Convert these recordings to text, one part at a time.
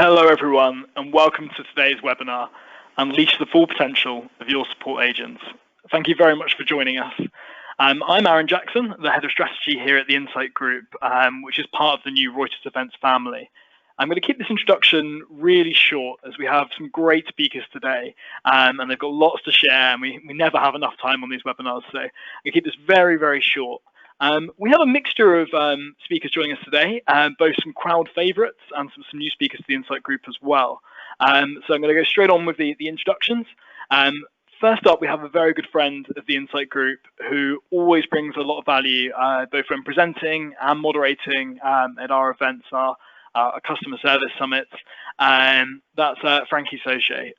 Hello everyone, and welcome to today's webinar, Unleash the Full Potential of Your Support Agents. Thank you very much for joining us. I'm Aaron Jackson, the Head of Strategy here at the Insight Group, which is part of the new Reuters Events family. I'm going to keep this introduction really short as we have some great speakers today, and they've got lots to share, and we never have enough time on these webinars, so I'm going to keep this very, very short. We have a mixture of speakers joining us today, both some crowd favorites and some new speakers to the Insight Group as well. So I'm going to go straight on with the introductions. First up, we have a very good friend of the Insight Group who always brings a lot of value, both when presenting and moderating at our events, our customer service summits. That's Frankie Soche.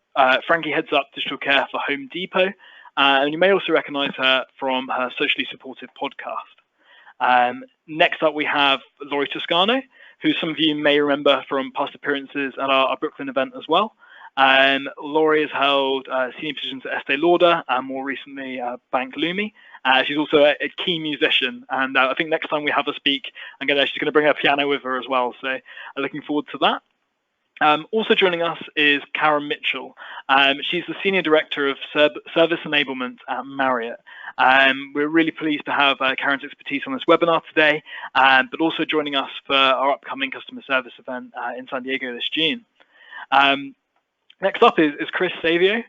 Frankie heads up digital care for Home Depot, and you may also recognize her from her Socially Supported podcast. Next up, we have Laurie Toscano, who some of you may remember from past appearances at our Brooklyn event as well. Laurie has held senior positions at Estee Lauder and more recently Bank Leumi. She's also a key musician, and I think next time we have her speak, she's going to bring her piano with her as well. So I'm looking forward to that. Also joining us is Karen Mitchell. She's the Senior Director of Service Enablement at Marriott. We're really pleased to have Karen's expertise on this webinar today, but also joining us for our upcoming customer service event in San Diego this June. Next up is Chris Savio.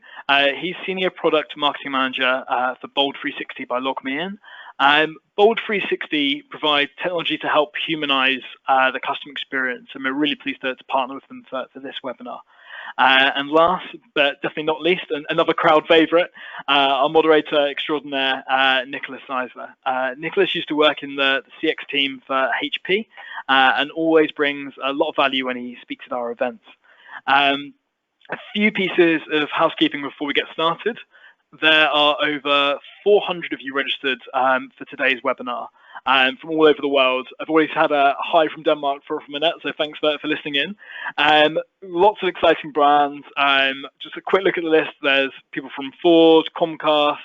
He's Senior Product Marketing Manager for Bold 360 by LogMeIn. Bold 360 provides technology to help humanize the customer experience, and we're really pleased to partner with them for this webinar. And last, but definitely not least, another crowd favorite, our moderator extraordinaire, Nicholas Eisler. Nicholas used to work in the CX team for HP and always brings a lot of value when he speaks at our events. A few pieces of housekeeping before we get started. There are over 400 of you registered for today's webinar from all over the world. I've always had a hi from Denmark for Minette, so thanks for listening in. Lots of exciting brands. Just a quick look at the list. There's people from Ford, Comcast,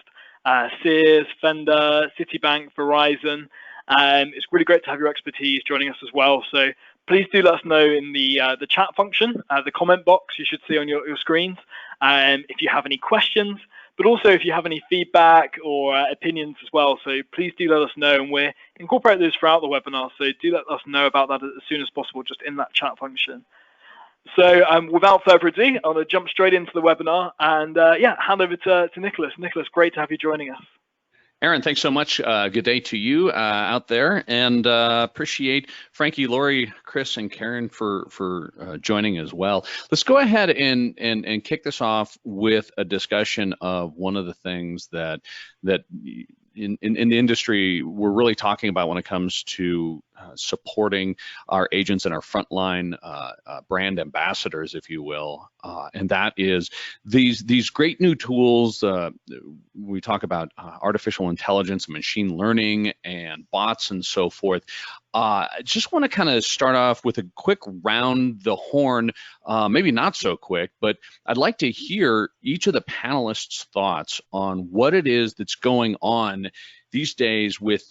Sears, Fender, Citibank, Verizon. It's really great to have your expertise joining us as well. So please do let us know in the chat function, the comment box you should see on your screens, if you have any questions, but also if you have any feedback or opinions as well. So please do let us know, and we're incorporating those throughout the webinar. So do let us know about that as soon as possible, just in that chat function. So without further ado, I'm going to jump straight into the webinar and hand over to Nicholas. Nicholas, great to have you joining us. Aaron, thanks so much. Good day to you out there, and appreciate Frankie, Laurie, Chris, and Karen for joining as well. Let's go ahead and kick this off with a discussion of one of the things that in the industry we're really talking about when it comes to supporting our agents and our frontline brand ambassadors, if you will, and that is these great new tools. We talk about artificial intelligence, machine learning, and bots and so forth. I just want to kind of start off with a quick round the horn, maybe not so quick, but I'd like to hear each of the panelists' thoughts on what it is that's going on these days with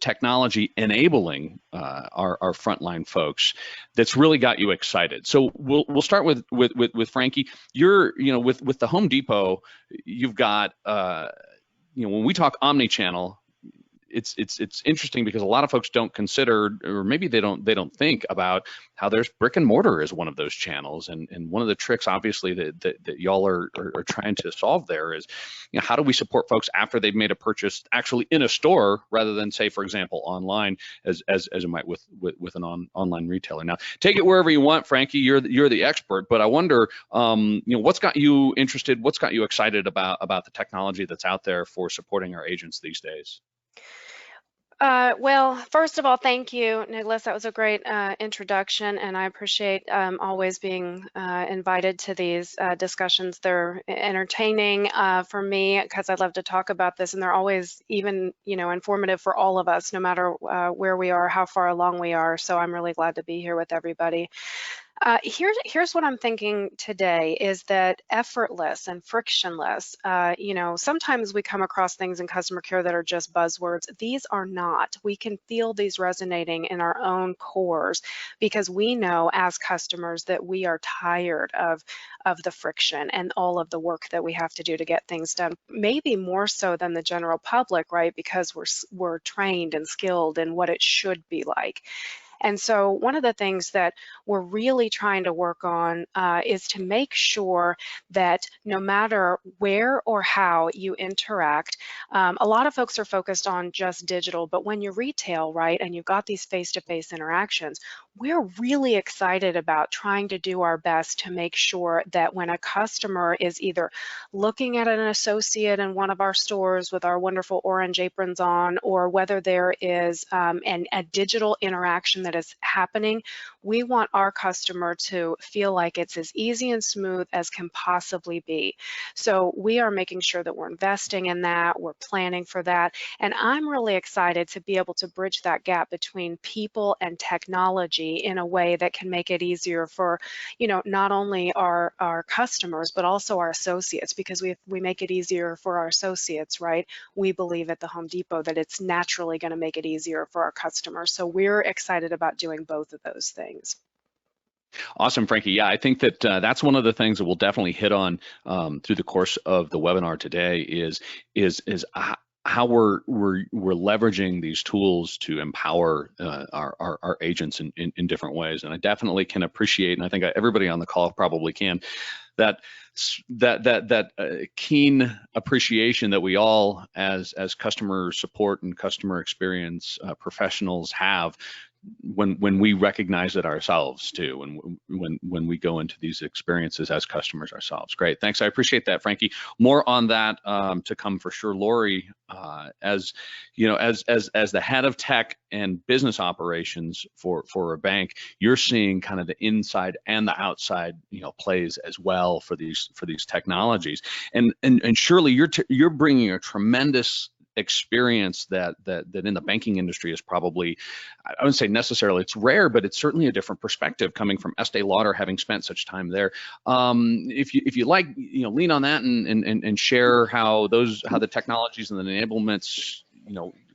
technology enabling our frontline folks that's really got you excited. So we'll start with Frankie. You're with the Home Depot, you've got when we talk omni-channel, it's interesting because a lot of folks don't consider, or maybe they don't think about how there's brick and mortar as one of those channels, and one of the tricks obviously that y'all are trying to solve there is, how do we support folks after they've made a purchase actually in a store rather than, say, for example, online as it might with an online retailer. Now take it wherever you want, Frankie, you're the expert, but I wonder what's got you interested, what's got you excited about the technology that's out there for supporting our agents these days? Well, first of all, thank you, Nicholas. That was a great introduction, and I appreciate always being invited to these discussions. They're entertaining for me because I love to talk about this, and they're always even, informative for all of us, no matter where we are, how far along we are. So I'm really glad to be here with everybody. Here's what I'm thinking today is that effortless and frictionless, sometimes we come across things in customer care that are just buzzwords. These are not. We can feel these resonating in our own cores because we know as customers that we are tired of the friction and all of the work that we have to do to get things done, maybe more so than the general public, right? Because we're trained and skilled in what it should be like. And so one of the things that we're really trying to work on is to make sure that no matter where or how you interact, a lot of folks are focused on just digital, but when you're retail, right, and you've got these face-to-face interactions, we're really excited about trying to do our best to make sure that when a customer is either looking at an associate in one of our stores with our wonderful orange aprons on, or whether there is a digital interaction that is happening, we want our customer to feel like it's as easy and smooth as can possibly be. So we are making sure that we're investing in that, we're planning for that, and I'm really excited to be able to bridge that gap between people and technology in a way that can make it easier for, not only our customers, but also our associates, because we make it easier for our associates, right? We believe at the Home Depot that it's naturally going to make it easier for our customers. So we're excited about doing both of those things. Awesome, Frankie. Yeah, I think that that's one of the things that we'll definitely hit on through the course of the webinar today is how we're leveraging these tools to empower our agents in different ways. And I definitely can appreciate, and I think everybody on the call probably can, that keen appreciation that we all as customer support and customer experience professionals have when we recognize it ourselves too, and when we go into these experiences as customers ourselves. Great, thanks. I appreciate that, Frankie. More on that to come for sure. Lori, as you know, as the head of tech and business operations for a bank, you're seeing kind of the inside and the outside, plays as well for these technologies, and surely you're bringing a tremendous experience that in the banking industry is probably, I wouldn't say necessarily it's rare, but it's certainly a different perspective coming from Estee Lauder, having spent such time there. If you like, lean on that and share how the technologies and the enablements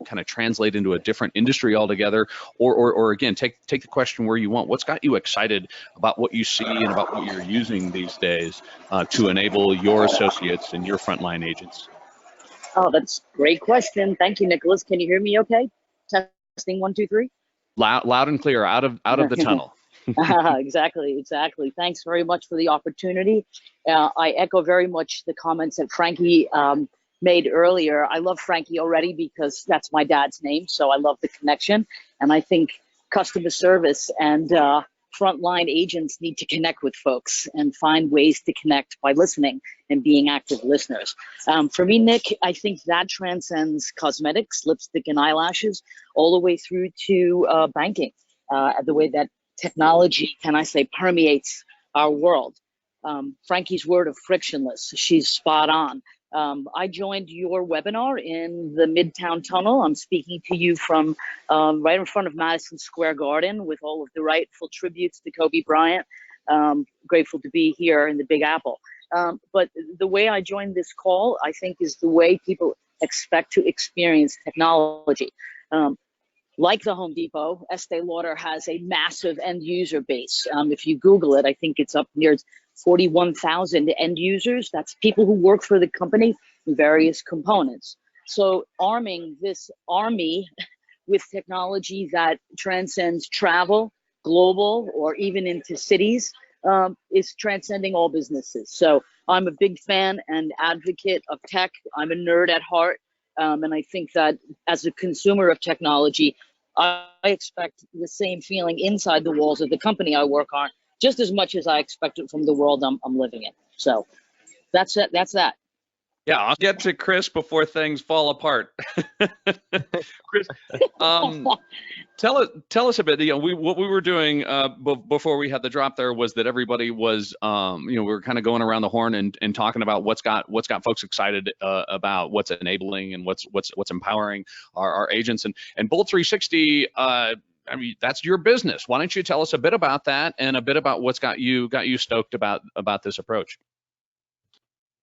kind of translate into a different industry altogether, or again, take the question where you want. What's got you excited about what you see and about what you're using these days to enable your associates and your frontline agents? Oh, that's a great question. Thank you, Nicholas. Can you hear me okay? Testing 1, 2, 3. Loud and clear, out of the tunnel. Exactly. Thanks very much for the opportunity. I echo very much the comments that Frankie made earlier. I love Frankie already because that's my dad's name, so I love the connection. And I think customer service and frontline agents need to connect with folks and find ways to connect by listening and being active listeners. For me, Nick, I think that transcends cosmetics, lipstick and eyelashes, all the way through to banking, the way that technology, permeates our world. Frankie's word of frictionless, she's spot on. I joined your webinar in the Midtown Tunnel. I'm speaking to you from right in front of Madison Square Garden with all of the rightful tributes to Kobe Bryant. Grateful to be here in the Big Apple. But the way I joined this call, I think, is the way people expect to experience technology. Like the Home Depot, Estee Lauder has a massive end user base. If you Google it, I think it's up near 41,000 end users. That's people who work for the company in various components. So arming this army with technology that transcends travel, global, or even into cities is transcending all businesses. So I'm a big fan and advocate of tech. I'm a nerd at heart. And I think that as a consumer of technology, I expect the same feeling inside the walls of the company I work on, just as much as I expect it from the world I'm living in. So that's it. That's that. Yeah, I'll get to Chris before things fall apart. Chris, tell us a bit. What we were doing before we had the drop there was that everybody was, we were kind of going around the horn and talking about what's got folks excited about what's enabling and what's empowering our agents. And Bolt 360 I mean, that's your business. Why don't you tell us a bit about that and a bit about what's got you stoked about this approach?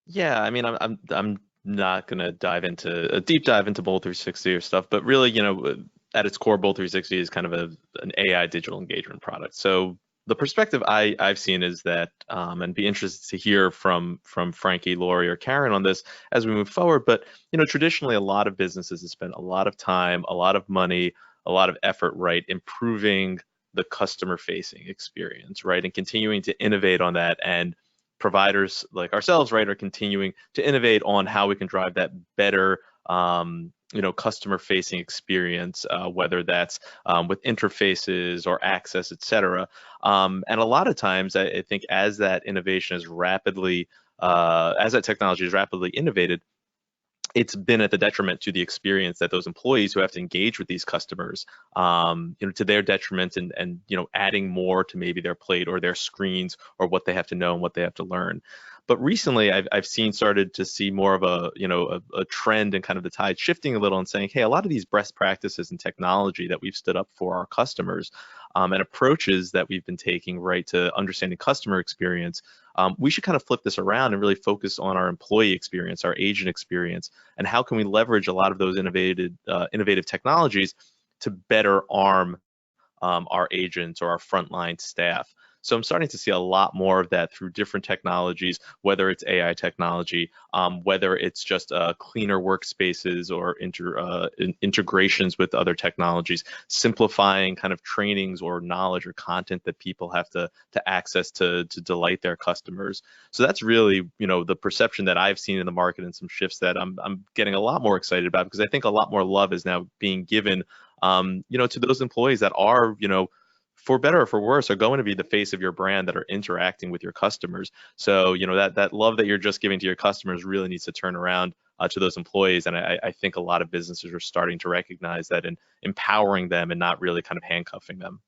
Yeah, I mean, I'm not gonna dive into a deep dive into Bolt 360 or stuff, but really, at its core, Bolt 360 is kind of an AI digital engagement product. So the perspective I've seen is that, and be interested to hear from Frankie, Lori, or Karen on this as we move forward. But traditionally, a lot of businesses have spent a lot of time, a lot of money, a lot of effort, right, improving the customer-facing experience, right, and continuing to innovate on that. And providers like ourselves, right, are continuing to innovate on how we can drive that better, customer-facing experience, whether that's with interfaces or access, et cetera. And a lot of times, I think as that innovation is rapidly, as that technology is rapidly innovated, it's been at the detriment to the experience that those employees who have to engage with these customers, to their detriment, and adding more to maybe their plate or their screens or what they have to know and what they have to learn. But recently, I've started to see more of a trend and kind of the tide shifting a little and saying, hey, a lot of these best practices and technology that we've stood up for our customers, and approaches that we've been taking, right, to understanding customer experience, we should kind of flip this around and really focus on our employee experience, our agent experience, and how can we leverage a lot of those innovative technologies to better arm our agents or our frontline staff. So I'm starting to see a lot more of that through different technologies, whether it's AI technology, whether it's just cleaner workspaces or integrations with other technologies, simplifying kind of trainings or knowledge or content that people have to access to delight their customers. So that's really, the perception that I've seen in the market and some shifts that I'm getting a lot more excited about, because I think a lot more love is now being given, to those employees that are, for better or for worse, are going to be the face of your brand, that are interacting with your customers. So, that love that you're just giving to your customers really needs to turn around to those employees. And I think a lot of businesses are starting to recognize that and empowering them and not really kind of handcuffing them.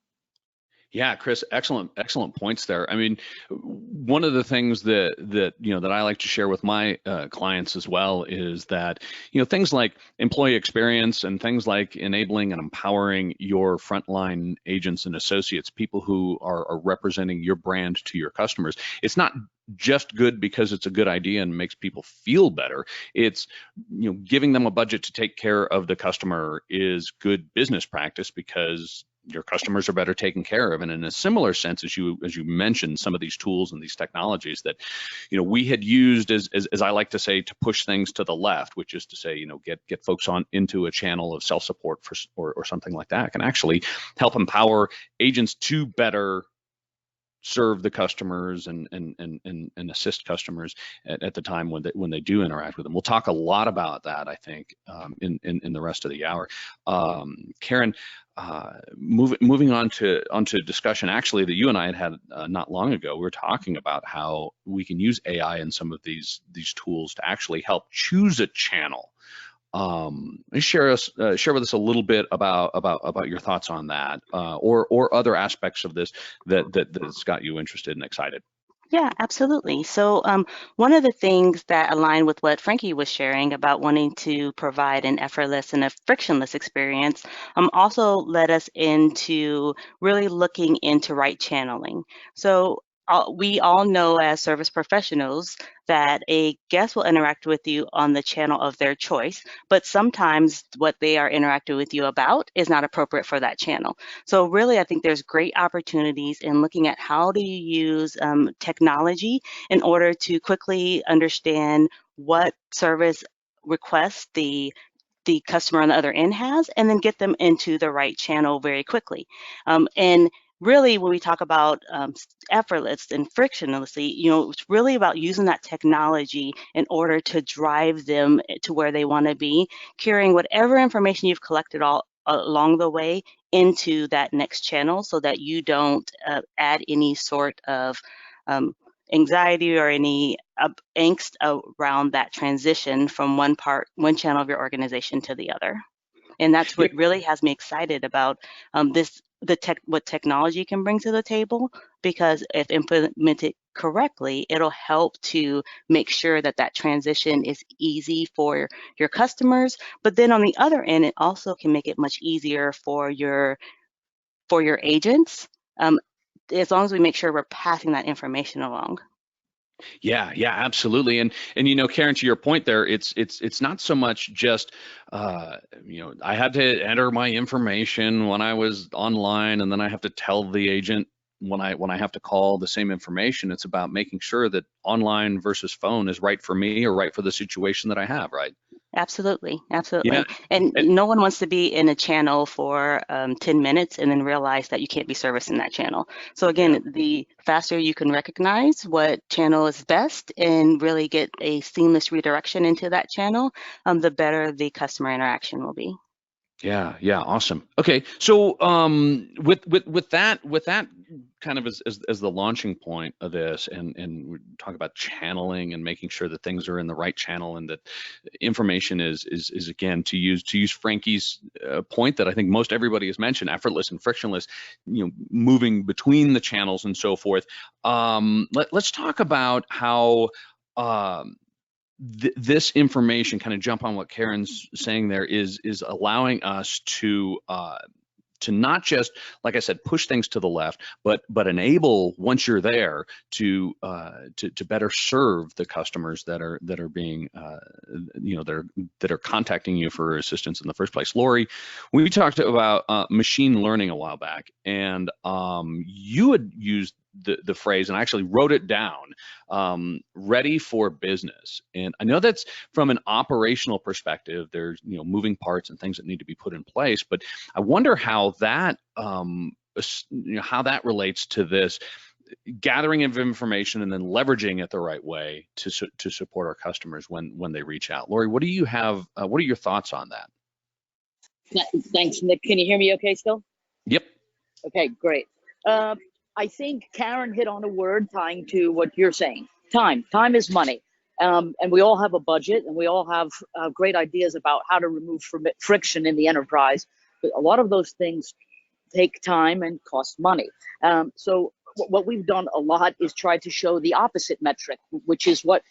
Yeah, Chris, excellent points there. I mean, one of the things that I like to share with my clients as well is that things like employee experience and things like enabling and empowering your frontline agents and associates, people who are representing your brand to your customers. It's not just good because it's a good idea and makes people feel better. It's giving them a budget to take care of the customer is good business practice, because your customers are better taken care of. And in a similar sense, as you mentioned, some of these tools and these technologies that we had used as I like to say, to push things to the left, which is to say, get folks on into a channel of self-support or something like that, can actually help empower agents to better serve the customers and assist customers at the time when they do interact with them. We'll talk a lot about that, I think, in the rest of the hour. Karen, moving on to discussion actually that you and I had not long ago. We were talking about how we can use AI in some of these tools to actually help choose a channel. Share with us a little bit about your thoughts on that, or other aspects of this that's got you interested and excited. Yeah, absolutely. So one of the things that align with what Frankie was sharing about wanting to provide an effortless and a frictionless experience also led us into really looking into right channeling. So we all know as service professionals that a guest will interact with you on the channel of their choice, but sometimes what they are interacting with you about is not appropriate for that channel. So really, I think there's great opportunities in looking at how do you use technology in order to quickly understand what service requests the customer on the other end has, and then get them into the right channel very quickly. And really, when we talk about effortless and frictionlessly, it's really about using that technology in order to drive them to where they want to be, carrying whatever information you've collected all along the way into that next channel, so that you don't add any sort of anxiety or any angst around that transition from one channel of your organization to the other. And that's what really has me excited about what technology can bring to the table, because if implemented correctly, it'll help to make sure that transition is easy for your customers. But then on the other end, it also can make it much easier for your for your agents, as long as we make sure we're passing that information along. Yeah, absolutely. And Karen, to your point there, it's not so much just I had to enter my information when I was online, and then I have to tell the agent when I have to call the same information. It's about making sure that online versus phone is right for me or right for the situation that I have, right? Absolutely. Yeah. And no one wants to be in a channel for 10 minutes and then realize that you can't be serviced in that channel. So again, the faster you can recognize what channel is best and really get a seamless redirection into that channel, the better the customer interaction will be. Yeah, awesome. Okay, so with that kind of as the launching point of this, and we talk about channeling and making sure that things are in the right channel and that information is again, to use Frankie's point that I think most everybody has mentioned, effortless and frictionless, moving between the channels and so forth. Let's talk about how this information, kind of jump on what Karen's saying there, is allowing us to not just, like I said, push things to the left, but enable, once you're there, to better serve the customers that are being that are contacting you for assistance in the first place. Lori, we talked about machine learning a while back, and you had used the phrase, and I actually wrote it down, ready for business. And I know that's from an operational perspective. There's moving parts and things that need to be put in place, but I wonder how that how that relates to this gathering of information and then leveraging it the right way to support our customers when they reach out. Lori, what do you have? What are your thoughts on that? Thanks, Nick. Can you hear me okay still? Yep. Okay, great. I think Karen hit on a word tying to what you're saying. Time is money. And we all have a budget, and we all have great ideas about how to remove friction in the enterprise. But a lot of those things take time and cost money. So what we've done a lot is try to show the opposite metric, which is what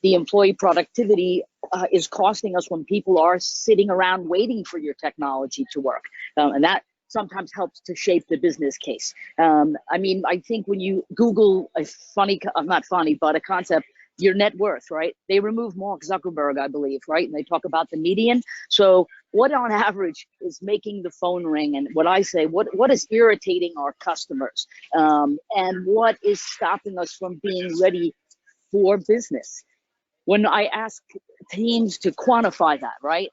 the employee productivity is costing us when people are sitting around waiting for your technology to work. And that sometimes helps to shape the business case. I mean, I think when you Google a a concept, your net worth, right? They remove Mark Zuckerberg, I believe, right? And they talk about the median. So what on average is making the phone ring? And what I say, what is irritating our customers? And what is stopping us from being ready for business? When I ask teams to quantify that, right?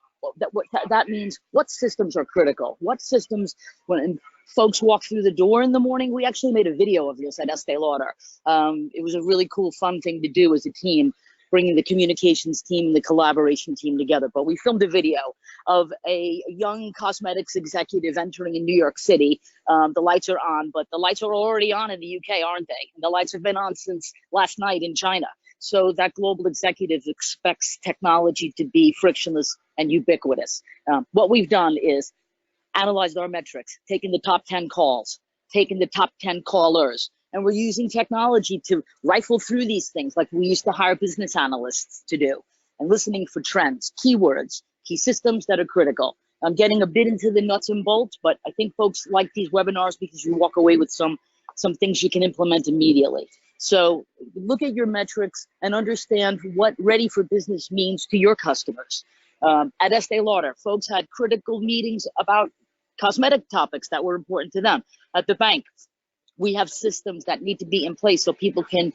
That means what systems are critical? What systems, when folks walk through the door in the morning? We actually made a video of this at Estee Lauder. It was a really cool, fun thing to do as a team, bringing the communications team and the collaboration team together. But we filmed a video of a young cosmetics executive entering in New York City. The lights are on, but the lights are already on in the UK, aren't they? The lights have been on since last night in China. So that global executive expects technology to be frictionless and ubiquitous. What we've done is analyzed our metrics, taken the top 10 calls, taken the top 10 callers, and we're using technology to rifle through these things like we used to hire business analysts to do, and listening for trends, keywords, key systems that are critical. I'm getting a bit into the nuts and bolts, but I think folks like these webinars because you walk away with some things you can implement immediately. So look at your metrics and understand what ready for business means to your customers. At Estee Lauder, folks had critical meetings about cosmetic topics that were important to them. At the bank, we have systems that need to be in place so people can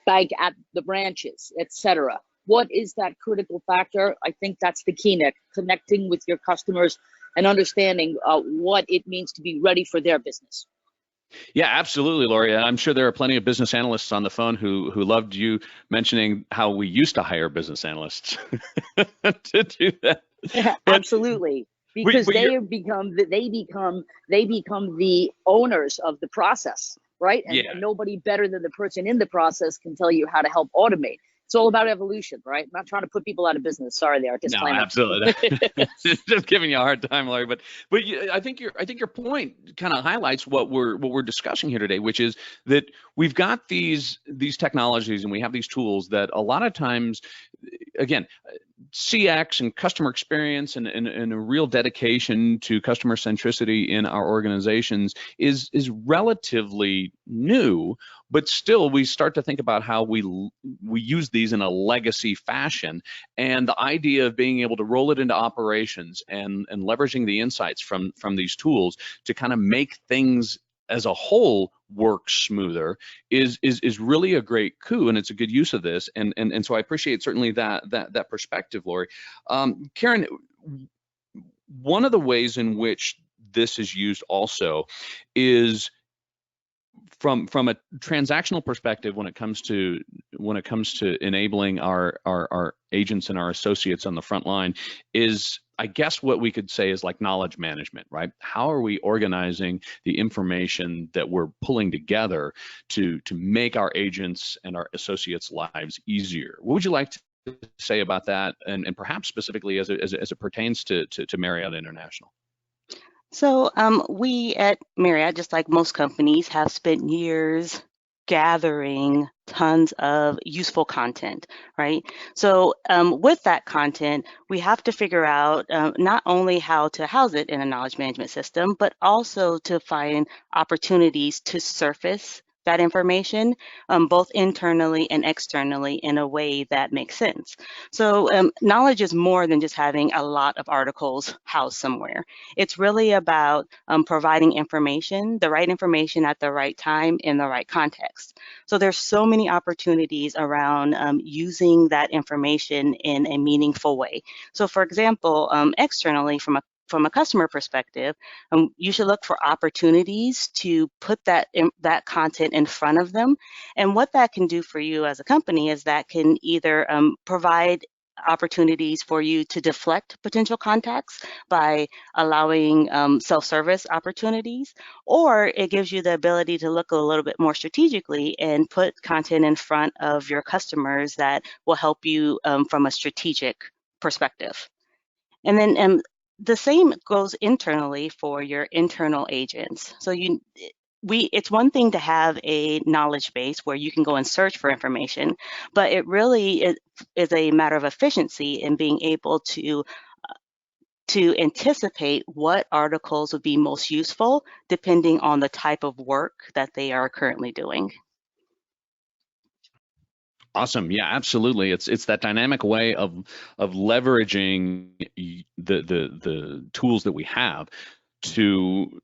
bank at the branches, etc. What is that critical factor? I think that's the key, Nick, connecting with your customers and understanding what it means to be ready for their business. Yeah, absolutely, Lori. I'm sure there are plenty of business analysts on the phone who loved you mentioning how we used to hire business analysts to do that. Yeah, absolutely, because they become the owners of the process, right? And nobody better than the person in the process can tell you how to help automate. It's all about evolution, right? I'm not trying to put people out of business. Sorry, there. Disclaimer. No, absolutely. Just giving you a hard time, Larry. But I think your point kind of highlights what we're discussing here today, which is that we've got these technologies and we have these tools that a lot of times, again, CX and customer experience and a real dedication to customer centricity in our organizations is relatively new, but still we start to think about how we use these in a legacy fashion, and the idea of being able to roll it into operations and leveraging the insights from these tools to kind of make things as a whole work smoother is really a great coup, and it's a good use of this, and so I appreciate certainly that perspective, Lori. Karen, one of the ways in which this is used also is from a transactional perspective when it comes to enabling our agents and our associates on the front line is, I guess what we could say is like knowledge management, right? How are we organizing the information that we're pulling together to make our agents and our associates' lives easier? What would you like to say about that, and perhaps specifically as it pertains to Marriott International? So we at Marriott, just like most companies, have spent years gathering tons of useful content, right? So with that content, we have to figure out not only how to house it in a knowledge management system, but also to find opportunities to surface that information, both internally and externally, in a way that makes sense. So knowledge is more than just having a lot of articles housed somewhere. It's really about providing information, the right information at the right time in the right context. So there's so many opportunities around using that information in a meaningful way. So for example, externally, from a customer perspective, you should look for opportunities to put that content in front of them. And what that can do for you as a company is that can either provide opportunities for you to deflect potential contacts by allowing self-service opportunities, or it gives you the ability to look a little bit more strategically and put content in front of your customers that will help you from a strategic perspective. And then the same goes internally for your internal agents. So it's one thing to have a knowledge base where you can go and search for information, but it really is a matter of efficiency in being able to anticipate what articles would be most useful depending on the type of work that they are currently doing. Awesome. Yeah, absolutely. It's that dynamic way of leveraging the tools that we have to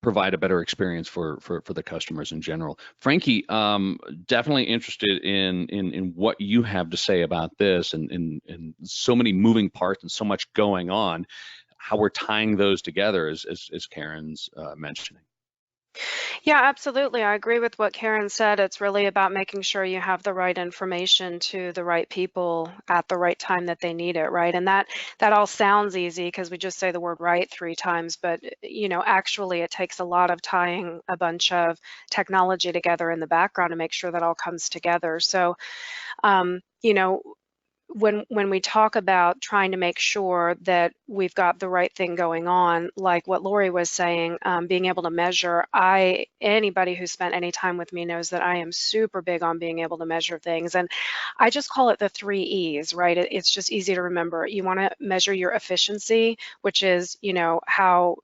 provide a better experience for the customers in general. Frankie, definitely interested in what you have to say about this, and so many moving parts and so much going on, how we're tying those together as Karen's mentioning. Yeah, absolutely. I agree with what Karen said. It's really about making sure you have the right information to the right people at the right time that they need it, right? And that all sounds easy because we just say the word right 3 times, but actually it takes a lot of tying a bunch of technology together in the background to make sure that all comes together. So, when we talk about trying to make sure that we've got the right thing going on, like what Lori was saying, being able to measure, anybody who's spent any time with me knows that I am super big on being able to measure things. And I just call it the 3 E's, right? It's just easy to remember. You want to measure your efficiency, which is, how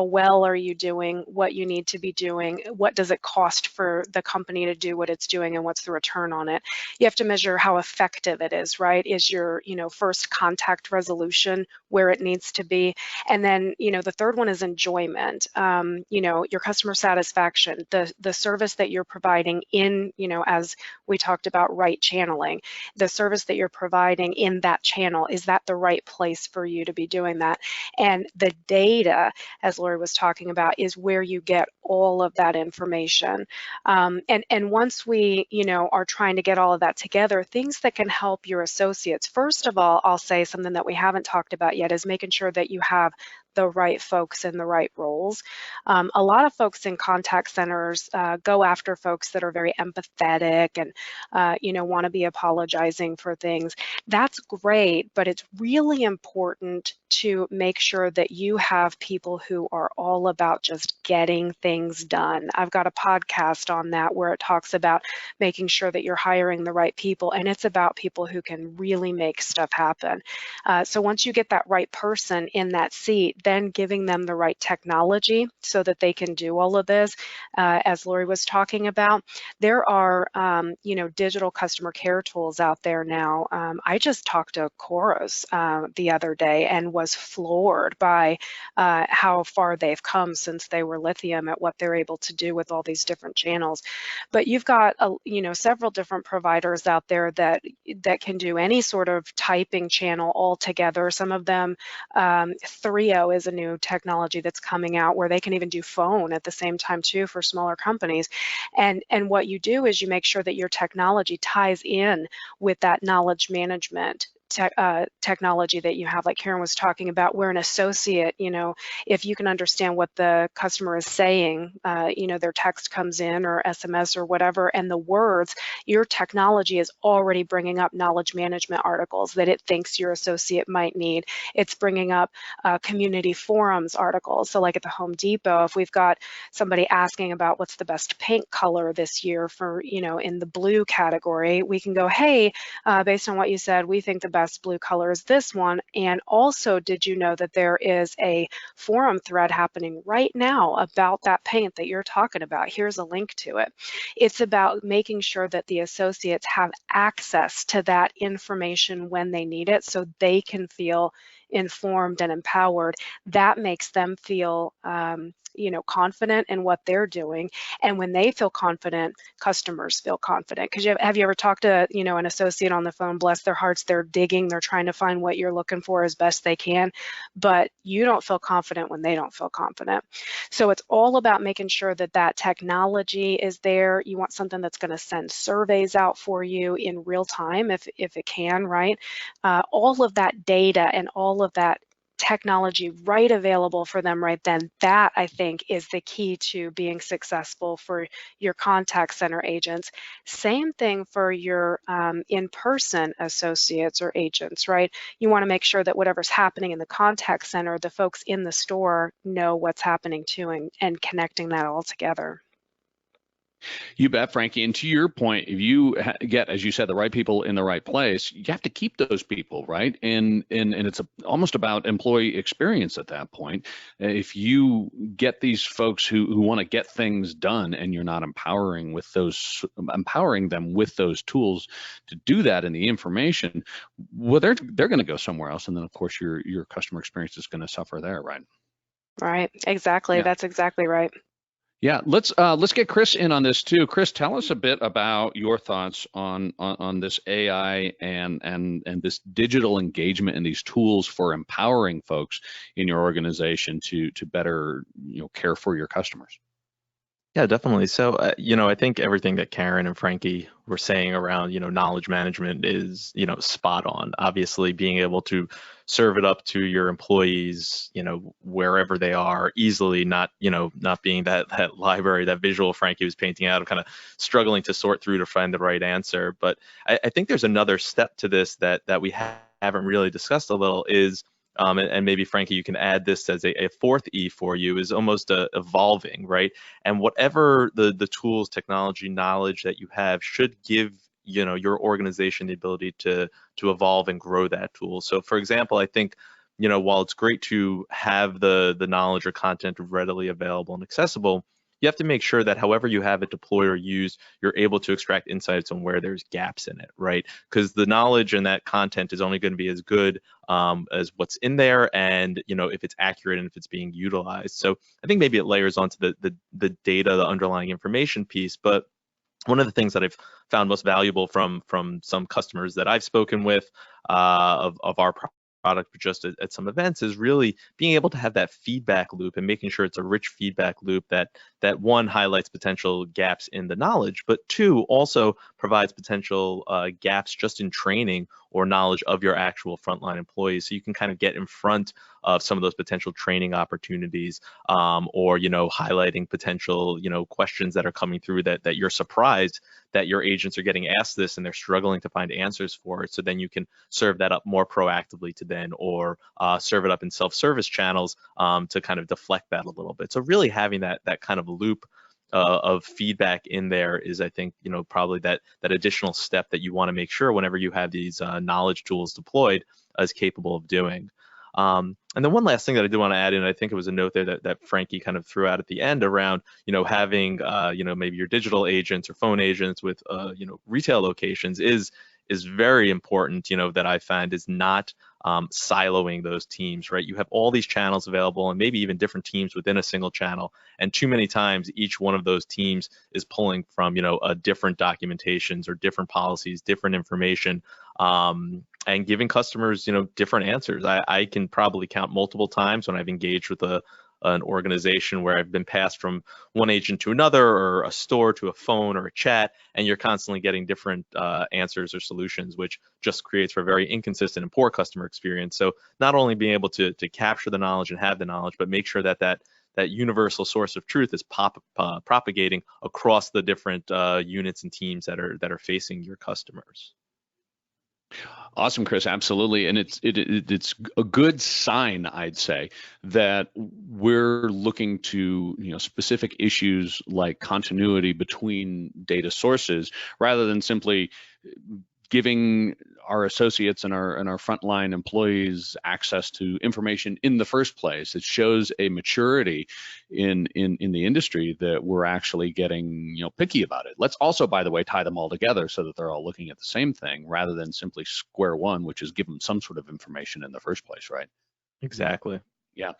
well are you doing what you need to be doing? What does it cost for the company to do what it's doing, and what's the return on it? You have to measure how effective it is, right? Is your first contact resolution where it needs to be? And then the third one is enjoyment. Your customer satisfaction, the service that you're providing in, as we talked about, right channeling, the service that you're providing in that channel, is that the right place for you to be doing that? And the data, as Lori was talking about, is where you get all of that information. And once we are trying to get all of that together, things that can help your associates. First of all, I'll say something that we haven't talked about yet is making sure that you have the right folks in the right roles. A lot of folks in contact centers go after folks that are very empathetic and want to be apologizing for things. That's great, but it's really important to make sure that you have people who are all about just getting things done. I've got a podcast on that where it talks about making sure that you're hiring the right people, and it's about people who can really make stuff happen. So once you get that right person in that seat, then giving them the right technology so that they can do all of this, as Lori was talking about. There are, digital customer care tools out there now. I just talked to Chorus the other day and was floored by how far they've come since they were Lithium at what they're able to do with all these different channels. But you've got several different providers out there that can do any sort of typing channel all together. Some of them, Threo is a new technology that's coming out where they can even do phone at the same time too for smaller companies. And what you do is you make sure that your technology ties in with that knowledge management technology that you have, like Karen was talking about, where an associate, if you can understand what the customer is saying, their text comes in or SMS or whatever, and the words, your technology is already bringing up knowledge management articles that it thinks your associate might need. It's bringing up community forums articles. So like at the Home Depot, if we've got somebody asking about what's the best paint color this year for, in the blue category, we can go, hey, based on what you said, we think the best blue color is this one. And also, did you know that there is a forum thread happening right now about that paint that you're talking about? Here's a link to it. It's about making sure that the associates have access to that information when they need it so they can feel informed and empowered. That makes them feel confident in what they're doing. And when they feel confident, customers feel confident. Because have you ever talked to an associate on the phone, bless their hearts, they're digging, they're trying to find what you're looking for as best they can, but you don't feel confident when they don't feel confident. So it's all about making sure that that technology is there. You want something that's going to send surveys out for you in real time if it can, right? All of that data and all of that technology right available for them right then, that I think is the key to being successful for your contact center agents. Same thing for your in-person associates or agents, right? You want to make sure that whatever's happening in the contact center, the folks in the store know what's happening too, and connecting that all together. You bet, Frankie. And to your point, if you get, as you said, the right people in the right place, you have to keep those people, right? And it's almost about employee experience at that point. If you get these folks who want to get things done, and you're not empowering them with those tools to do that in the information, well, they're going to go somewhere else, and then of course your customer experience is going to suffer there, right? Right. Exactly. Yeah. That's exactly right. Yeah, let's get Chris in on this too. Chris, tell us a bit about your thoughts on this AI and this digital engagement and these tools for empowering folks in your organization to better care for your customers. Yeah, definitely. So, I think everything that Karen and Frankie were saying around, knowledge management is, spot on. Obviously, being able to serve it up to your employees, wherever they are easily, not being that library, that visual Frankie was painting out, of kind of struggling to sort through to find the right answer. But I think there's another step to this that we haven't really discussed a little is, and maybe Frankie, you can add this as a fourth E for you, is almost evolving, right? And whatever the tools, technology, knowledge that you have should give your organization the ability to evolve and grow that tool. So, for example, I think while it's great to have the knowledge or content readily available and accessible, you have to make sure that however you have it deployed or used, you're able to extract insights on where there's gaps in it, right? Because the knowledge and that content is only going to be as good as what's in there, and if it's accurate and if it's being utilized. So I think maybe it layers onto the data, the underlying information piece. But one of the things that I've found most valuable from some customers that I've spoken with of our product, but just at some events, is really being able to have that feedback loop and making sure it's a rich feedback loop that one, highlights potential gaps in the knowledge, but two, also provides potential gaps just in training or knowledge of your actual frontline employees, so you can kind of get in front of some of those potential training opportunities, or highlighting potential questions that are coming through that you're surprised that your agents are getting asked this and they're struggling to find answers for it. So then you can serve that up more proactively to then, or serve it up in self-service channels to kind of deflect that a little bit. So really having that kind of loop of feedback in there is, I think, probably that additional step that you want to make sure whenever you have these knowledge tools deployed is capable of doing. And then one last thing that I did want to add in, I think it was a note there that Frankie kind of threw out at the end around, having, maybe your digital agents or phone agents with, retail locations is very important, that I find is not siloing those teams, right? You have all these channels available and maybe even different teams within a single channel. And too many times each one of those teams is pulling from, different documentations or different policies, different information, and giving customers, different answers. I can probably count multiple times when I've engaged with an organization where I've been passed from one agent to another, or a store to a phone or a chat, and you're constantly getting different answers or solutions, which just creates for a very inconsistent and poor customer experience. So not only being able to capture the knowledge and have the knowledge, but make sure that universal source of truth is propagating across the different units and teams that are facing your customers. Awesome, Chris. Absolutely, and it's a good sign, I'd say, that we're looking to specific issues like continuity between data sources, rather than simply giving our associates and our frontline employees access to information in the first place. It shows a maturity in the industry that we're actually getting picky about it. Let's also, by the way, tie them all together so that they're all looking at the same thing, rather than simply square one, which is give them some sort of information in the first place, right? Exactly. Yeah.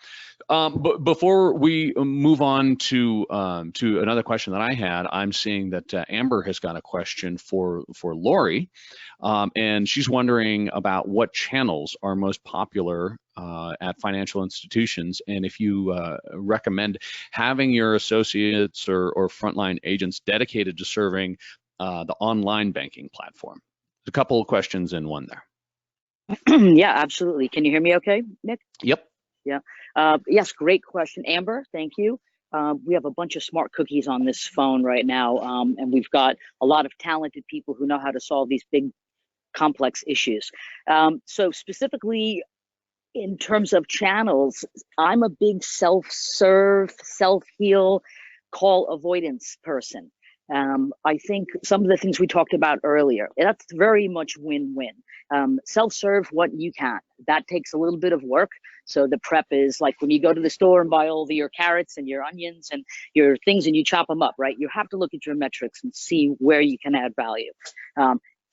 But before we move on to another question that I had, I'm seeing that Amber has got a question for Lori, and she's wondering about what channels are most popular at financial institutions, and if you recommend having your associates or frontline agents dedicated to serving the online banking platform. There's a couple of questions in one there. Yeah, absolutely. Can you hear me okay, Nick? Yep. Yeah. Yes, great question, Amber. Thank you. We have a bunch of smart cookies on this phone right now, and we've got a lot of talented people who know how to solve these big, complex issues. So specifically, in terms of channels, I'm a big self-serve, self-heal, call avoidance person. I think some of the things we talked about earlier, that's very much win-win. Self-serve what you can. That takes a little bit of work. So the prep is like when you go to the store and buy all of your carrots and your onions and your things and you chop them up, right? You have to look at your metrics and see where you can add value.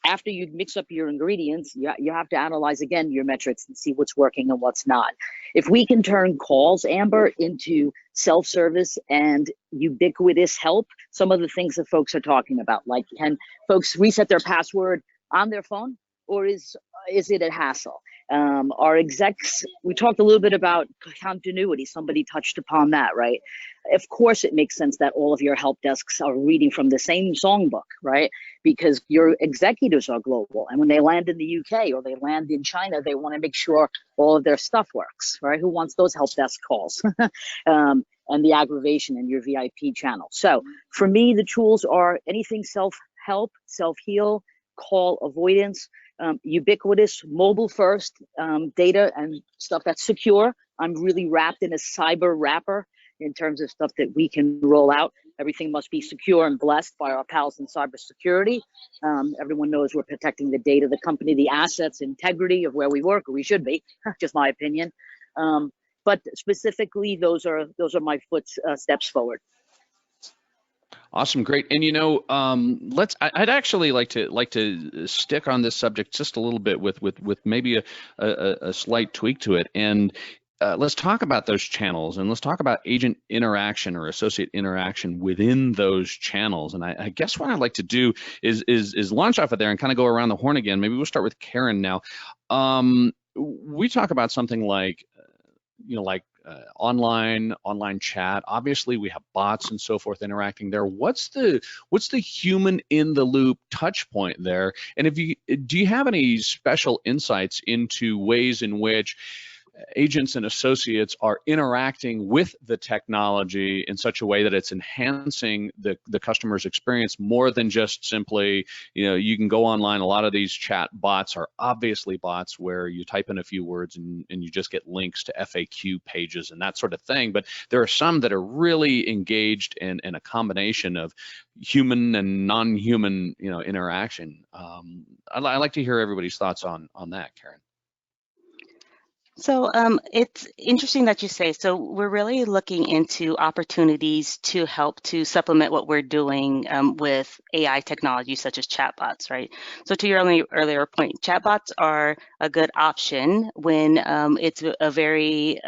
After you mix up your ingredients, you have to analyze again your metrics and see what's working and what's not. If we can turn calls, Amber, into self-service and ubiquitous help, some of the things that folks are talking about, like can folks reset their password on their phone, or is it a hassle? Our execs, we talked a little bit about continuity. Somebody touched upon that, right? Of course, it makes sense that all of your help desks are reading from the same songbook, right? Because your executives are global. And when they land in the UK or they land in China, they want to make sure all of their stuff works, right? Who wants those help desk calls? And the aggravation in your VIP channel. So for me, the tools are anything self-help, self-heal, call avoidance, ubiquitous, mobile first, data and stuff that's secure. I'm really wrapped in a cyber wrapper in terms of stuff that we can roll out. Everything must be secure and blessed by our pals in cybersecurity. Everyone knows we're protecting the data, the company, the assets, integrity of where we work, or we should be, just my opinion. But specifically, those are my steps forward. Awesome, great. And I'd actually like to stick on this subject just a little bit with maybe a slight tweak to it. And let's talk about those channels, and let's talk about agent interaction or associate interaction within those channels. And I guess what I'd like to do is launch off of there and kind of go around the horn again. Maybe we'll start with Karen now. We talk about something like online chat. Obviously, we have bots and so forth interacting there. What's the human in the loop touch point there? And do you have any special insights into ways in which agents and associates are interacting with the technology in such a way that it's enhancing the customer's experience more than just simply, you can go online. A lot of these chat bots are obviously bots where you type in a few words and you just get links to FAQ pages and that sort of thing. But there are some that are really engaged in a combination of human and non-human, interaction. I'd like to hear everybody's thoughts on that, Karen. So it's interesting that you say, so we're really looking into opportunities to help to supplement what we're doing with AI technology such as chatbots, right? So to your earlier point, chatbots are a good option when it's a very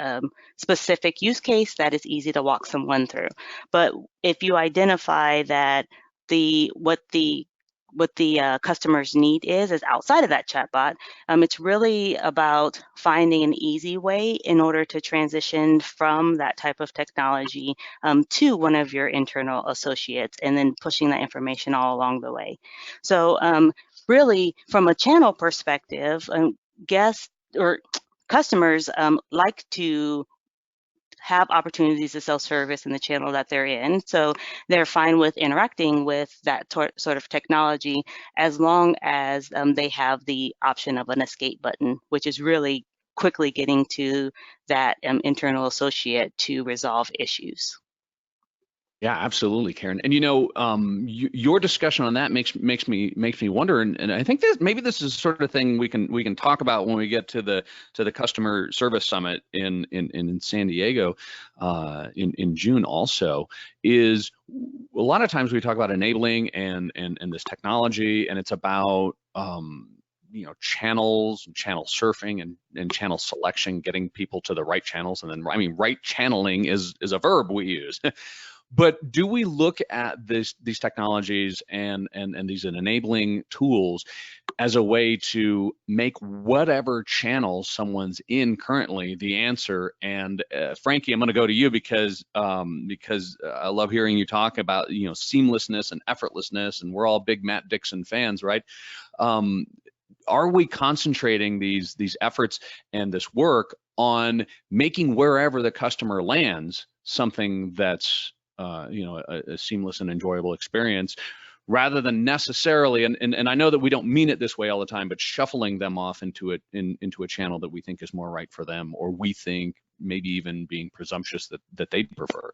specific use case that is easy to walk someone through. But if you identify that what the customer's need is outside of that chatbot. It's really about finding an easy way in order to transition from that type of technology to one of your internal associates and then pushing that information all along the way. So really, from a channel perspective, guests or customers like to have opportunities to self-service in the channel that they're in. So they're fine with interacting with that sort of technology as long as they have the option of an escape button, which is really quickly getting to that internal associate to resolve issues. Yeah, absolutely, Karen. And your discussion on that makes me wonder, and I think maybe this is the sort of thing we can talk about when we get to the customer service summit in San Diego in June. Also, is a lot of times we talk about enabling and this technology, and it's about channels and channel surfing and channel selection, getting people to the right channels, and then right channeling is a verb we use. But do we look at these technologies and these enabling tools as a way to make whatever channel someone's in currently the answer? And Frankie, I'm going to go to you because I love hearing you talk about seamlessness and effortlessness, and we're all big Matt Dixon fans, right? Are we concentrating these efforts and this work on making wherever the customer lands something that's a seamless and enjoyable experience, rather than necessarily, and I know that we don't mean it this way all the time, but shuffling them off into a channel that we think is more right for them, or we think maybe even being presumptuous that they'd prefer.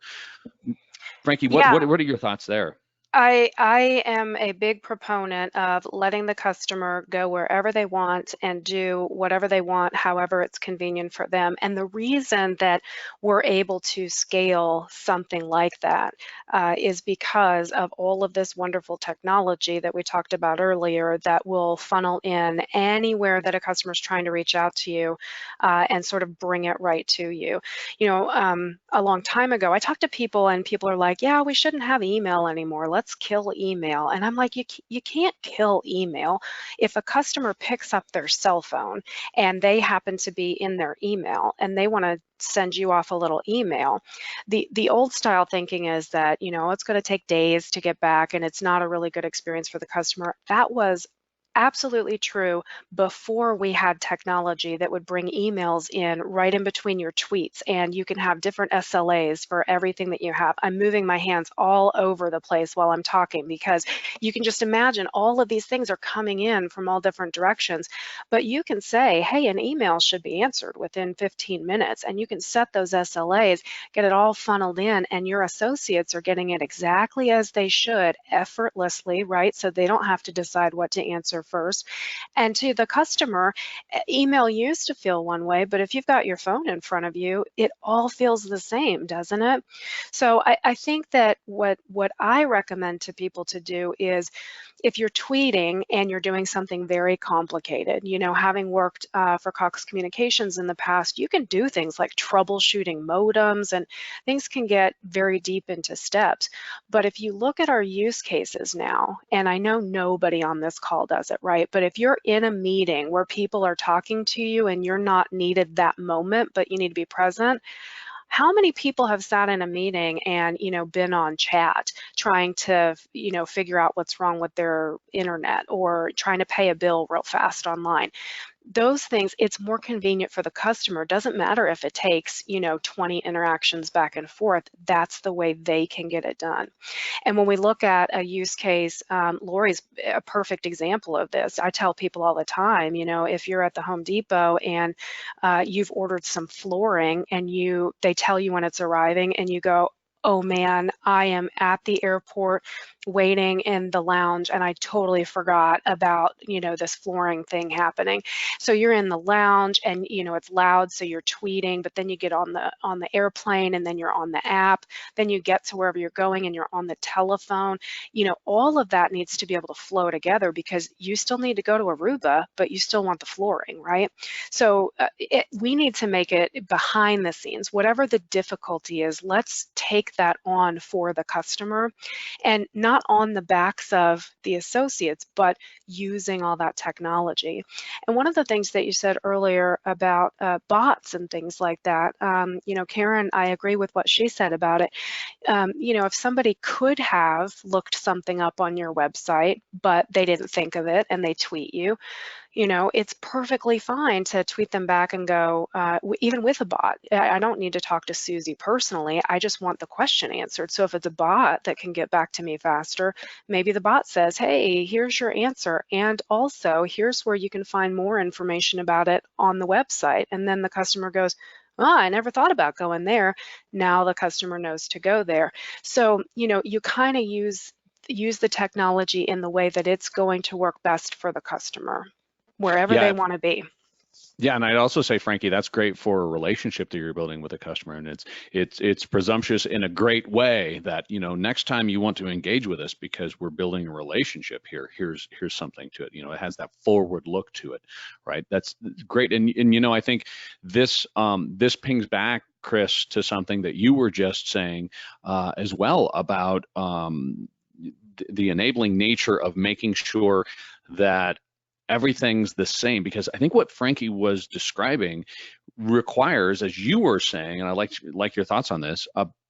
Frankie, what are your thoughts there? I am a big proponent of letting the customer go wherever they want and do whatever they want, however it's convenient for them. And the reason that we're able to scale something like that is because of all of this wonderful technology that we talked about earlier that will funnel in anywhere that a customer is trying to reach out to you and sort of bring it right to you. A long time ago, I talked to people and people are like, yeah, we shouldn't have email anymore. Let's kill email. And I'm like, you can't kill email. If a customer picks up their cell phone and they happen to be in their email and they want to send you off a little email, the old style thinking is that, it's going to take days to get back and it's not a really good experience for the customer. That was absolutely true before we had technology that would bring emails in right in between your tweets, and you can have different SLAs for everything that you have. I'm moving my hands all over the place while I'm talking because you can just imagine all of these things are coming in from all different directions, but you can say, hey, an email should be answered within 15 minutes, and you can set those SLAs, get it all funneled in, and your associates are getting it exactly as they should, effortlessly, right? So they don't have to decide what to answer first. And to the customer, email used to feel one way, but if you've got your phone in front of you, it all feels the same, doesn't it? So I think that what I recommend to people to do is, if you're tweeting and you're doing something very complicated, having worked for Cox Communications in the past, you can do things like troubleshooting modems, and things can get very deep into steps. But if you look at our use cases now, and I know nobody on this call does it, right? But if you're in a meeting where people are talking to you and you're not needed that moment, but you need to be present, How many people have sat in a meeting and, been on chat trying to, figure out what's wrong with their internet or trying to pay a bill real fast online? Those things, it's more convenient for the customer. It doesn't matter if it takes, 20 interactions back and forth. That's the way they can get it done. And when we look at a use case, Lori's a perfect example of this. I tell people all the time, if you're at the Home Depot and you've ordered some flooring and they tell you when it's arriving and you go, oh man, I am at the airport waiting in the lounge and I totally forgot about, this flooring thing happening. So you're in the lounge and, it's loud, so you're tweeting, but then you get on the airplane and then you're on the app, then you get to wherever you're going and you're on the telephone. All of that needs to be able to flow together because you still need to go to Aruba, but you still want the flooring, right? So we need to make it behind the scenes. Whatever the difficulty is, let's take that on for the customer, and not on the backs of the associates, but using all that technology. And one of the things that you said earlier about bots and things like that, Karen, I agree with what she said about it. If somebody could have looked something up on your website, but they didn't think of it and they tweet you, it's perfectly fine to tweet them back and go, even with a bot, I don't need to talk to Susie personally. I just want the question answered. So if it's a bot that can get back to me faster, maybe the bot says, hey, here's your answer. And also, here's where you can find more information about it on the website. And then the customer goes, oh, I never thought about going there. Now the customer knows to go there. So, you kind of use the technology in the way that it's going to work best for the customer, wherever they want to be. Yeah, and I'd also say, Frankie, that's great for a relationship that you're building with a customer, and it's presumptuous in a great way that next time you want to engage with us because we're building a relationship here. Here's something to it. It has that forward look to it, right? That's great, and I think this pings back, Chris, to something that you were just saying as well about the enabling nature of making sure that everything's the same, because I think what Frankie was describing requires, as you were saying, and I like your thoughts on this,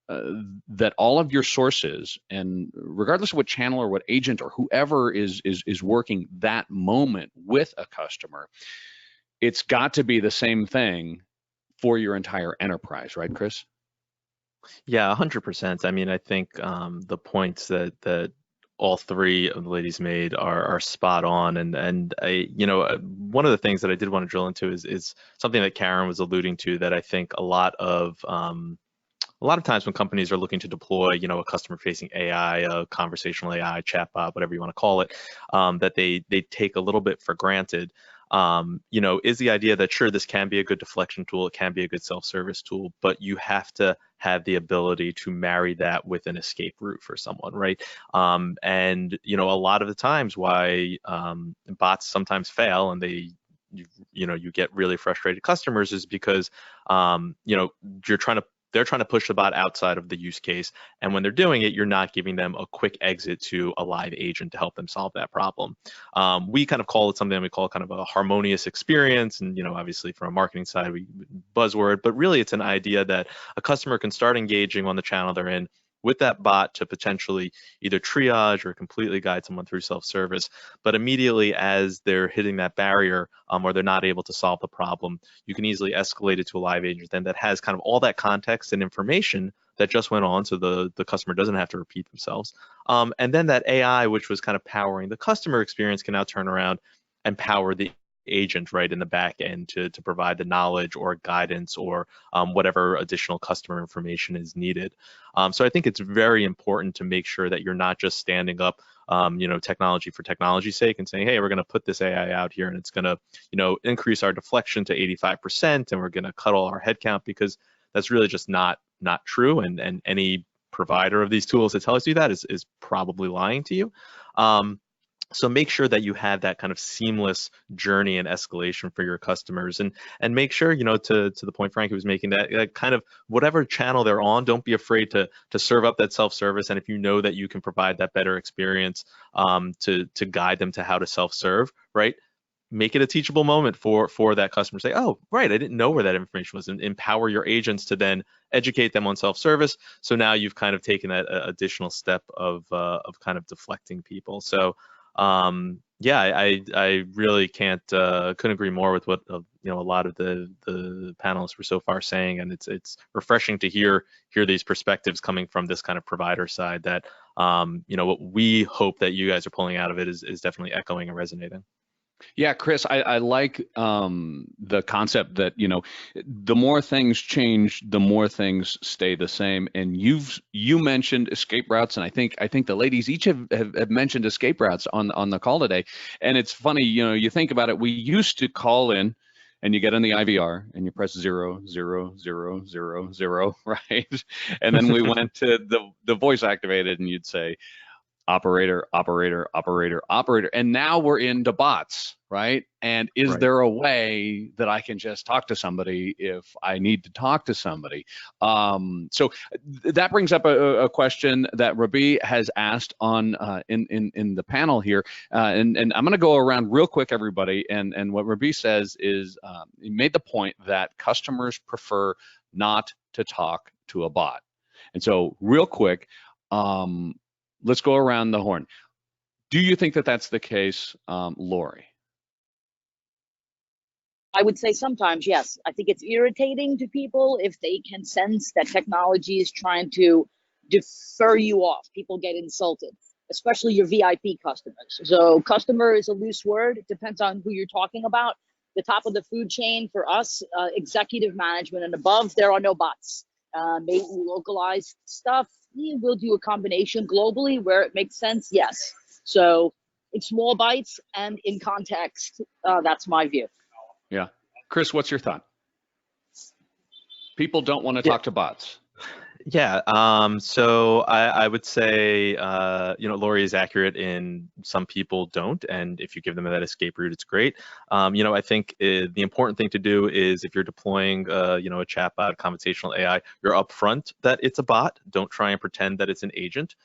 that all of your sources, and regardless of what channel or what agent or whoever is working that moment with a customer, it's got to be the same thing for your entire enterprise, right, Chris? Yeah, 100%. I mean, I think the points that all three of the ladies made are spot on, and one of the things that I did want to drill into is something that Karen was alluding to, that I think a lot of times when companies are looking to deploy, a customer-facing AI, a conversational AI, chatbot, whatever you want to call it, that they take a little bit for granted. Is the idea that sure, this can be a good deflection tool, it can be a good self-service tool, but you have to have the ability to marry that with an escape route for someone, right? And a lot of the times why bots sometimes fail and you get really frustrated customers is because they're trying to push the bot outside of the use case. And when they're doing it, you're not giving them a quick exit to a live agent to help them solve that problem. We kind of call it something we call kind of a harmonious experience. And, obviously from a marketing side, we buzzword, but really it's an idea that a customer can start engaging on the channel they're in with that bot to potentially either triage or completely guide someone through self-service. But immediately as they're hitting that barrier or they're not able to solve the problem, you can easily escalate it to a live agent then that has kind of all that context and information that just went on, so the customer doesn't have to repeat themselves. And then that AI, which was kind of powering the customer experience, can now turn around and power the agent right in the back end to provide the knowledge or guidance or whatever additional customer information is needed. So I think it's very important to make sure that you're not just standing up technology for technology's sake and saying, hey, we're going to put this AI out here and it's going to increase our deflection to 85% and we're going to cut all our headcount, because that's really just not true. And any provider of these tools that tells you that is probably lying to you. So make sure that you have that kind of seamless journey and escalation for your customers, and make sure, to the point Frankie was making, that kind of whatever channel they're on, don't be afraid to serve up that self-service. And if you know that you can provide that better experience to guide them to how to self-serve, right? make it a teachable moment for that customer. Say, oh, right, I didn't know where that information was, and empower your agents to then educate them on self-service. So now you've kind of taken that additional step of kind of deflecting people. So yeah, I really couldn't agree more with what you know, a lot of the panelists were so far saying, and it's refreshing to hear these perspectives coming from this kind of provider side. That you know, what we hope that you guys are pulling out of it is definitely echoing and resonating. Yeah, Chris, I like the concept that, you know, the more things change, the more things stay the same. And you mentioned escape routes, and I think the ladies each have mentioned escape routes on the call today. And it's funny, you know, you think about it. We used to call in, and you get on the IVR, and you press 0, 0, 0, 0, 0, right? And then we went to the voice activated, and you'd say, operator, operator, operator, operator. And now we're into bots, right? And is Right. there a way that I can just talk to somebody if I need to talk to somebody? So that brings up a question that Rabi has asked on in the panel here. And I'm going to go around real quick, everybody. And what Rabi says is he made the point that customers prefer not to talk to a bot. And so real quick, let's go around the horn. Do you think that that's the case, Lori? I would say sometimes, yes. I think it's irritating to people if they can sense that technology is trying to defer you off. People get insulted, especially your VIP customers. So customer is a loose word. It depends on who you're talking about. The top of the food chain for us, executive management and above, there are no bots. Maybe localized stuff. We'll do a combination globally where it makes sense, yes. So in small bites and in context, that's my view. Yeah. Chris, what's your thought? People don't want to talk to bots. Yeah, so I would say, you know, Lori is accurate in some people don't, and if you give them that escape route, it's great. You know, I think the important thing to do is if you're deploying, you know, a chatbot, conversational AI, you're upfront that it's a bot. Don't try and pretend that it's an agent,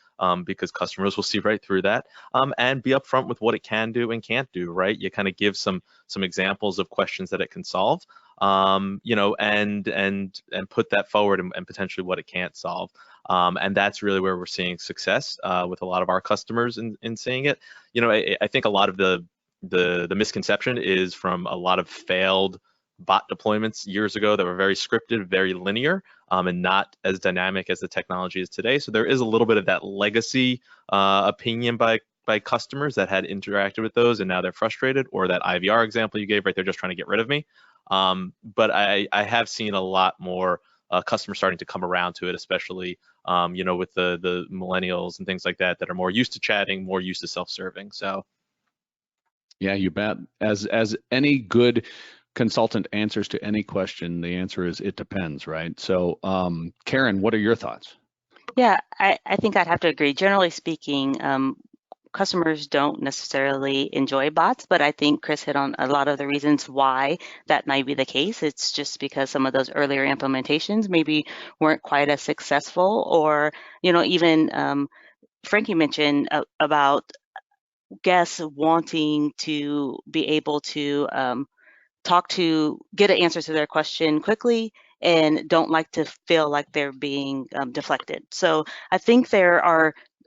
because customers will see right through that. And be upfront with what it can do and can't do, right? You kind of give some examples of questions that it can solve. You know, and put that forward and potentially what it can't solve. And that's really where we're seeing success with a lot of our customers in seeing it. You know, I think a lot of the misconception is from a lot of failed bot deployments years ago that were very scripted, very linear, and not as dynamic as the technology is today. So there is a little bit of that legacy opinion by customers that had interacted with those and now they're frustrated, or that IVR example you gave, right? They're just trying to get rid of me. But I have seen a lot more customers starting to come around to it, especially you know, with the millennials and things like that are more used to chatting, more used to self-serving. So yeah, you bet. As any good consultant answers to any question, the answer is it depends, right? So Karen, what are your thoughts? Yeah, I think I'd have to agree. Generally speaking, customers don't necessarily enjoy bots, but I think Chris hit on a lot of the reasons why that might be the case. It's just because some of those earlier implementations maybe weren't quite as successful, or, you know, even Frankie mentioned about guests wanting to be able to get an answer to their question quickly and don't like to feel like they're being deflected. So I think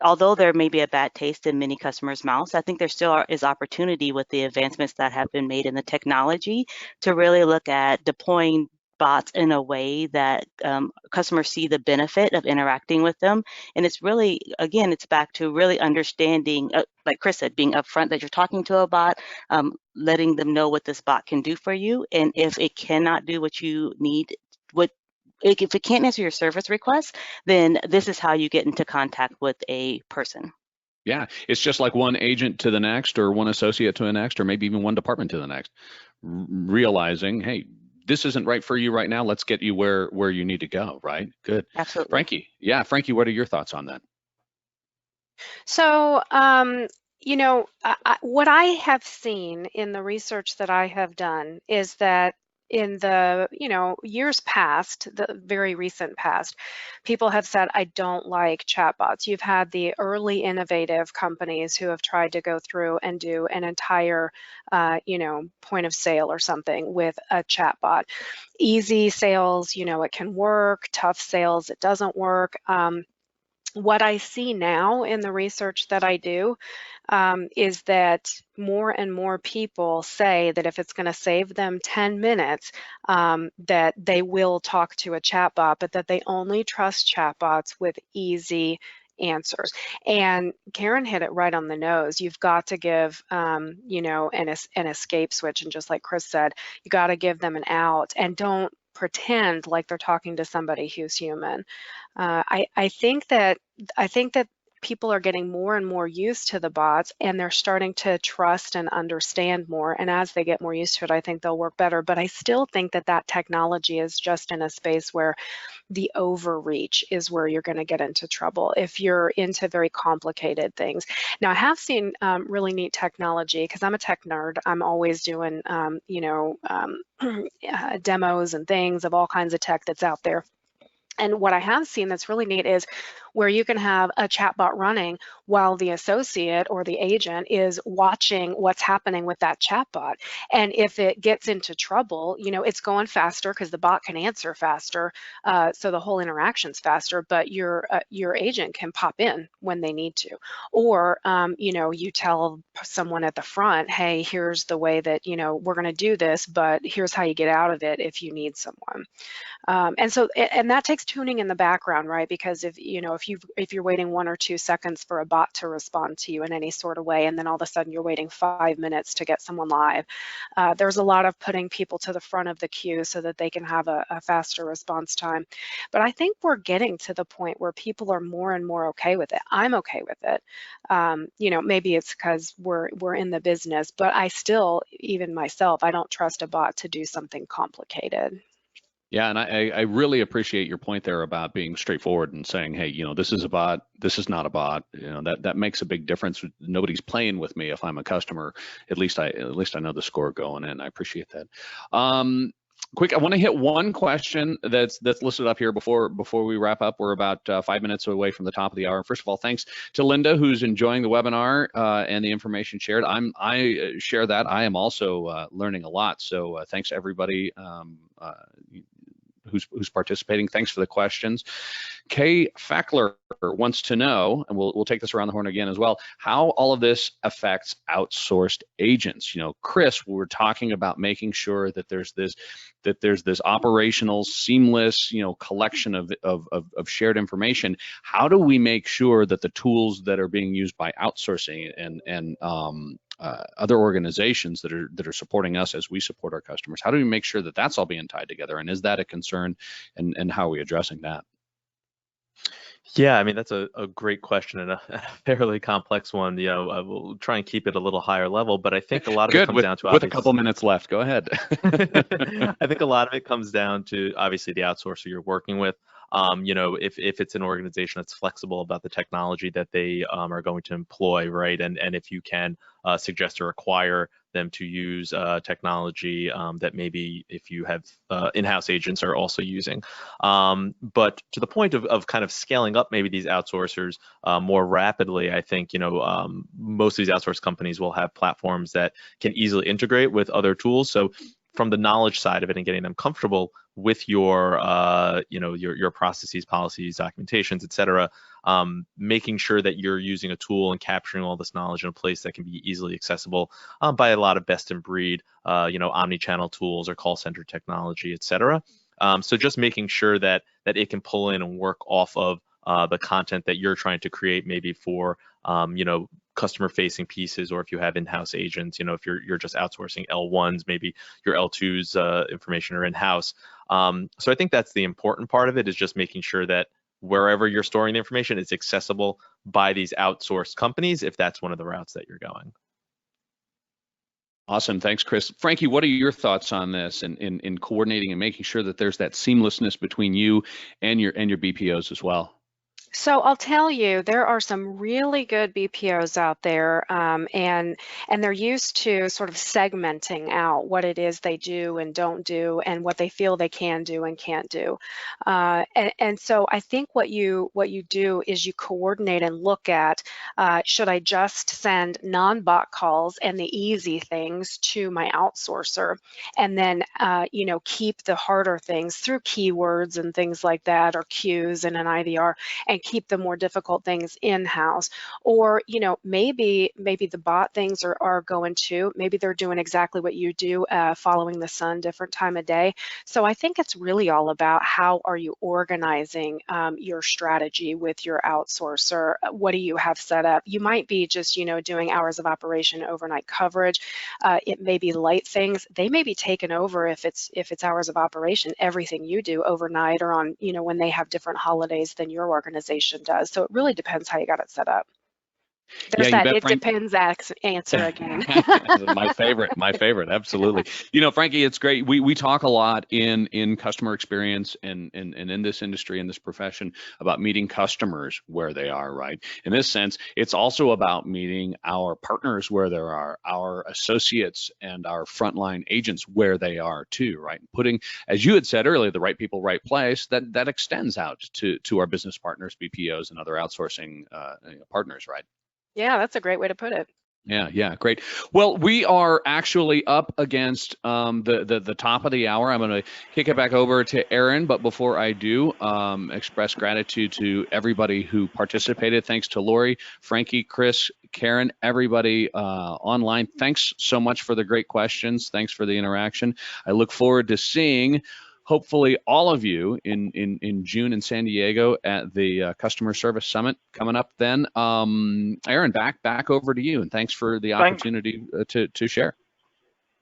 although there may be a bad taste in many customers' mouths, I think there still is opportunity with the advancements that have been made in the technology to really look at deploying bots in a way that customers see the benefit of interacting with them. And it's really, again, it's back to really understanding, like Chris said, being upfront that you're talking to a bot, letting them know what this bot can do for you. And if it cannot do what you need, if it can't answer your service request, then this is how you get into contact with a person. Yeah, it's just like one agent to the next, or one associate to the next, or maybe even one department to the next, realizing, hey, this isn't right for you right now. Let's get you where you need to go, right? Good. Absolutely. Frankie, yeah, Frankie, what are your thoughts on that? So, you know, what I have seen in the research that I have done is that in the years past, the very recent past, people have said, I don't like chatbots. You've had the early innovative companies who have tried to go through and do an entire point of sale or something with a chatbot. Easy sales, it can work. Tough sales, it doesn't work. What I see now in the research that I do is that more and more people say that if it's going to save them 10 minutes, that they will talk to a chatbot, but that they only trust chatbots with easy answers. And Karen hit it right on the nose. You've got to give, an escape switch. And just like Chris said, you got to give them an out, and don't pretend like they're talking to somebody who's human. I think that people are getting more and more used to the bots, and they're starting to trust and understand more. And as they get more used to it, I think they'll work better. But I still think that technology is just in a space where the overreach is where you're going to get into trouble if you're into very complicated things. Now, I have seen really neat technology, because I'm a tech nerd. I'm always doing, demos and things of all kinds of tech that's out there. And what I have seen that's really neat is where you can have a chatbot running while the associate or the agent is watching what's happening with that chatbot. And if it gets into trouble, it's going faster because the bot can answer faster, so the whole interaction's faster, but your agent can pop in when they need to. Or, you tell someone at the front, hey, here's the way that, we're going to do this, but here's how you get out of it if you need someone. And that takes tuning in the background, right? Because if you're waiting 1 or 2 seconds for a bot to respond to you in any sort of way, and then all of a sudden you're waiting 5 minutes to get someone live, there's a lot of putting people to the front of the queue so that they can have a faster response time. But I think we're getting to the point where people are more and more okay with it. I'm okay with it. Maybe it's because we're in the business, but I still, even myself, I don't trust a bot to do something complicated. Yeah, and I really appreciate your point there about being straightforward and saying, hey, this is a bot, this is not a bot. That makes a big difference. Nobody's playing with me if I'm a customer. At least I know the score going in. I appreciate that. Quick, I want to hit one question that's listed up here before we wrap up. We're about 5 minutes away from the top of the hour. First of all, thanks to Linda, who's enjoying the webinar and the information shared. I share that. I am also learning a lot. So thanks to everybody who's participating. Thanks for the questions. Kay Fackler wants to know, and we'll take this around the horn again as well, how all of this affects outsourced agents. Chris, we were talking about making sure that there's this operational, seamless, collection of shared information. How do we make sure that the tools that are being used by outsourcing and other organizations that are supporting us as we support our customers, how do we make sure that that's all being tied together? And is that a concern? And how are we addressing that? Yeah, I mean, that's a great question and a fairly complex one. I will try and keep it a little higher level, but I think a lot of it comes down to with a couple minutes left. Go ahead. I think a lot of it comes down to obviously the outsourcer you're working with. If it's an organization that's flexible about the technology that they are going to employ, right? And if you can suggest or require them to use technology that maybe if you have in-house agents are also using. But to the point of kind of scaling up maybe these outsourcers more rapidly, I think, most of these outsourced companies will have platforms that can easily integrate with other tools. So from the knowledge side of it and getting them comfortable with your processes, policies, documentations, et cetera, making sure that you're using a tool and capturing all this knowledge in a place that can be easily accessible by a lot of best in breed, omni-channel tools or call center technology, et cetera. So just making sure that it can pull in and work off of the content that you're trying to create, maybe for customer facing pieces, or if you have in-house agents, if you're just outsourcing L1s, maybe your L2s information are in-house. So I think that's the important part of it, is just making sure that wherever you're storing the information, it's accessible by these outsourced companies, if that's one of the routes that you're going. Awesome, thanks, Chris. Frankie, what are your thoughts on this in coordinating and making sure that there's that seamlessness between you and your BPOs as well? So I'll tell you, there are some really good BPOs out there, and they're used to sort of segmenting out what it is they do and don't do, and what they feel they can do and can't do. And so I think what you do is you coordinate and look at, should I just send non-bot calls and the easy things to my outsourcer, and then keep the harder things through keywords and things like that, or queues and an IVR, and keep the more difficult things in-house. Or maybe the bot things are going to, maybe they're doing exactly what you do, following the sun, different time of day. So I think it's really all about how are you organizing your strategy with your outsourcer. What do you have set up? You might be just doing hours of operation, overnight coverage. It may be light things. They may be taken over if it's hours of operation, everything you do overnight, or on when they have different holidays than your organization does. So it really depends how you got it set up. There's Yeah, you that bet, it Frank. depends answer again. My favorite, absolutely. Frankie, it's great. We talk a lot in customer experience and in this industry, in this profession, about meeting customers where they are, right? In this sense, it's also about meeting our partners where they are, our associates and our frontline agents where they are too, right? Putting, as you had said earlier, the right people, right place, that extends out to our business partners, BPOs, and other outsourcing partners, right? Yeah, that's a great way to put it. Yeah, great. Well, we are actually up against the top of the hour. I'm going to kick it back over to Aaron, but before I do, express gratitude to everybody who participated. Thanks to Lori, Frankie, Chris, Karen, everybody online. Thanks so much for the great questions. Thanks for the interaction. I look forward to seeing hopefully all of you in June in San Diego at the Customer Service Summit coming up then. Aaron, back over to you, and thanks for the opportunity to share.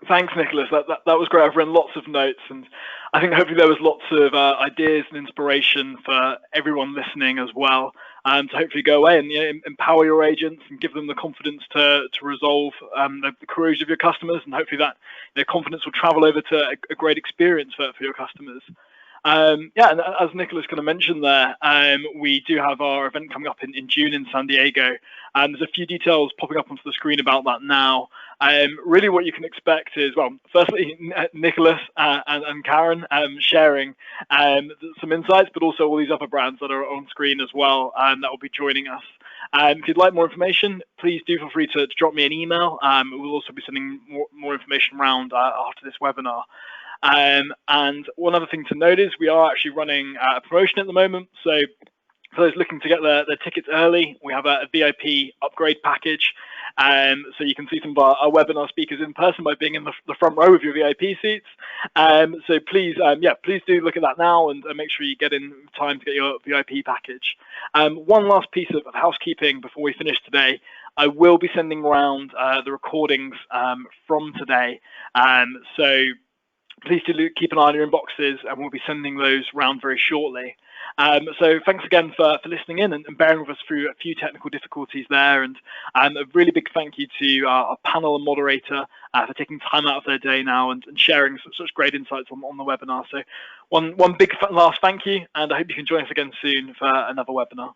Thanks, Nicholas. That was great. I've written lots of notes, and I think hopefully there was lots of ideas and inspiration for everyone listening as well, to hopefully go away and empower your agents and give them the confidence to resolve the queries of your customers, and hopefully that their confidence will travel over to a great experience for your customers. And as Nicholas kind of mentioned there, we do have our event coming up in June in San Diego, and there's a few details popping up onto the screen about that now. Really what you can expect is, well, firstly, Nicholas and Karen sharing some insights, but also all these other brands that are on screen as well, that will be joining us. If you'd like more information, please do feel free to drop me an email. We'll also be sending more information around after this webinar. And one other thing to note is we are actually running a promotion at the moment. So for those looking to get their tickets early, we have a VIP upgrade package. So you can see some of our webinar speakers in person by being in the front row with your VIP seats. So please do look at that now and make sure you get in time to get your VIP package. One last piece of housekeeping before we finish today. I will be sending around the recordings from today. So please do keep an eye on your inboxes, and we'll be sending those around very shortly. So thanks again for listening in and bearing with us through a few technical difficulties there, and a really big thank you to our panel and moderator for taking time out of their day now and sharing such great insights on the webinar. So one big last thank you, and I hope you can join us again soon for another webinar.